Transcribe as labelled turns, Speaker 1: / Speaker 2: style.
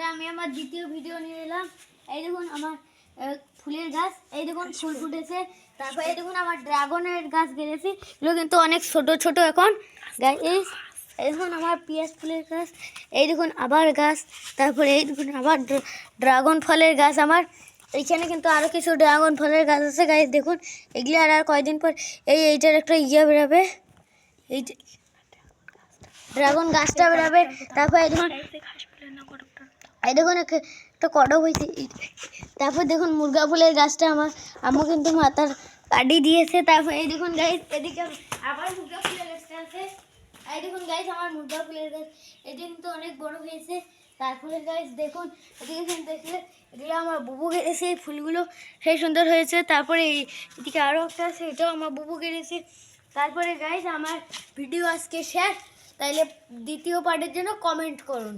Speaker 1: তাহলে আমি আমার দ্বিতীয় ভিডিও নিয়ে এলাম। এই দেখুন আমার ফুলের গাছ, এই দেখুন ফুল ফুটেছে। তারপর এই দেখুন আমার ড্রাগনের গাছ গেড়েছি, এগুলো কিন্তু অনেক ছোট ছোট এখন গাছ। এই দেখুন আমার পেঁয়াজ ফুলের গাছ, এই দেখুন আবার গাছ। তারপরে এই দেখুন আবার ড্রাগন ফলের গাছ আমার এইখানে, কিন্তু আরও কিছু ড্রাগন ফলের গাছ আছে গাছ। দেখুন এগুলি আর কয়দিন পর এইটার একটা বেরোবে, এই ড্রাগন গাছটা বেরোবে। তারপর এই দেখুন একটা কড়ক হয়েছে। তারপর দেখুন মুরগা ফুলের গাছটা আমার আম্মু কিন্তু মাথার কাটি দিয়েছে। তারপর এই দেখুন গাছ এদিকে আবার মুরগা ফুলের গাছটা আছে। এই দেখুন গাছ আমার মুরগা ফুলের গাছ, এটি কিন্তু অনেক বড় হয়েছে। তারপরে গাছ দেখুন এদিকে দেখলে এগুলো আমার বুবু গেড়েছে, এই ফুলগুলো সেই সুন্দর হয়েছে। তারপরে এদিকে আরও একটা আছে, এটাও আমার বুবু গেড়েছে। তারপরে গাইজ আমার ভিডিও আজকে শেষ, তাইলে দ্বিতীয় পার্টের জন্য কমেন্ট করুন।